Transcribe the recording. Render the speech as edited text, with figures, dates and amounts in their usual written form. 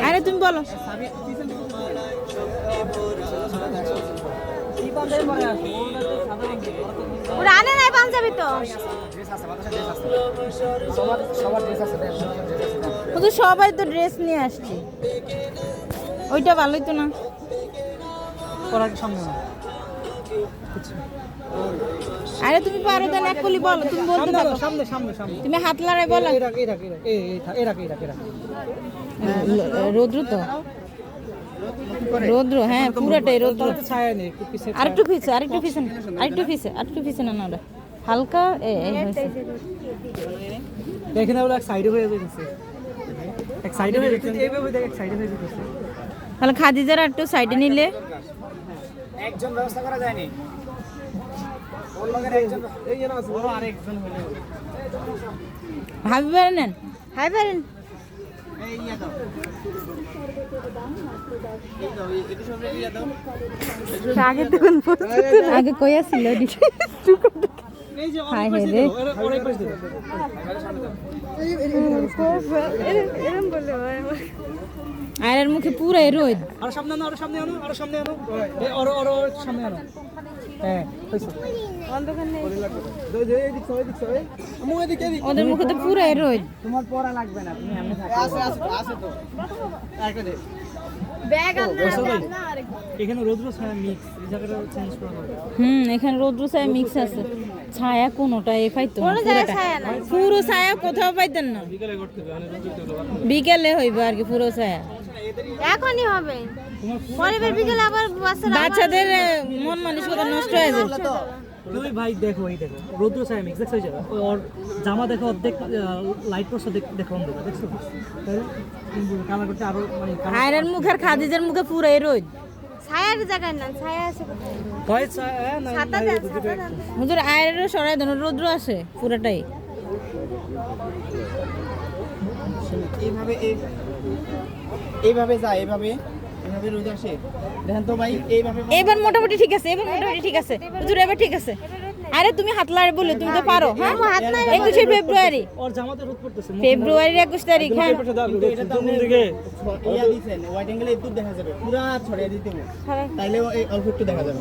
আরে তুমি বলো ওরা আনে নাই পাঞ্জাবি তো সবাই তো ড্রেস নিয়ে আসছে ওইটা ভালোই তো না আরে তুমি পারো তো না কলি বলো তুমি বলতে থাকো সামনে সামনে সামনে তুমি হাত লড়াই বলো রৌদ্র তো রৌদ্র হ্যাঁ পুরোটাই রৌদ্র ছায়া নেই আরেকটু পিছে না না হালকা দেখেন না এক সাইডে হয়ে যাচ্ছে এক সাইডে হয়ে যাচ্ছে এইভাবে দেখ এক সাইডে হয়ে যাচ্ছে তাহলে খাদিজার একটু সাইডে নিলে একজন ব্যবস্থা করা যায়নি ওর লগে একজন এই জন আছে বড় আরেকজন হলো ভাবি পারেন হাই পারেন এই ইয়া দাও এই দাও এটা সব রেডি দাও আগে তো কোন আগে কই আছিল এই যে হাই হে রে অনেক পাশে দাও এরম বলে আয়ের মুখে পুরো রোদ আর সামনে আনো আর সামনে আনো আর সামনে আনো এই আর সামনে আনো হ্যাঁ কইছো অন্ধকার নেই ওদের মুখে তো পুরো রোদ তোমার পড়া লাগবে না তুমি এমনি থাকো আছে তো একটা দে ব্যাগ আননা এখানে রৌদ্র ছায়া মিক্স এই জায়গাটা চেঞ্জ করা হবে এখানে রৌদ্র ছায়া মিক্স আছে ছায়া কোনটা এ পাইতো কোন জায়গায় ছায়া না পুরো ছায়া কোথাও পাইতেন না বিকেলে করতে হবে বিকেলে হইবে আর কি পুরো ছায়া এখনই হবে পরের বিকেলে আবার বাচ্চাদের মন মানসিকতা নষ্ট হয়ে যাবে তুমি ভাই দেখো এই দেখো রৌদ্র ছায়া মিক্স দেখছো জায়গা ওর জামা দেখো অর্ধেক লাইট পোস্ট দেখো অন্ধকার দেখছো কালার করতে আরো মানে আয়রার মুখের খাদিজার মুখে পুরো রোদ ছায়ার জায়গা না ছায়া আছে কয় ছায়া না হুজুর আয়রারও সরাই দেন রৌদ্র আসে পুরোটাই এইভাবে যায় এইভাবে রোদ আসে দেখেন তো ভাই এইভাবে এবার মোটামুটি ঠিক আছে হুজুর এবার ঠিক আছে আরে তুমি হাত লাড়ে বলে তুমি তো পারো হ্যাঁ হাত নাই 21 ফেব্রুয়ারি ওর জামাতে রোদ পড়তেছে ফেব্রুয়ারির 21 তারিখ হ্যাঁ দিকে ইয়া দিবেন ওয়াইড অ্যাঙ্গেলে একটু দেখা যাবে পুরো ছড়িয়ে দিতে হবে তাইলে এই অল্প একটু দেখা যাবে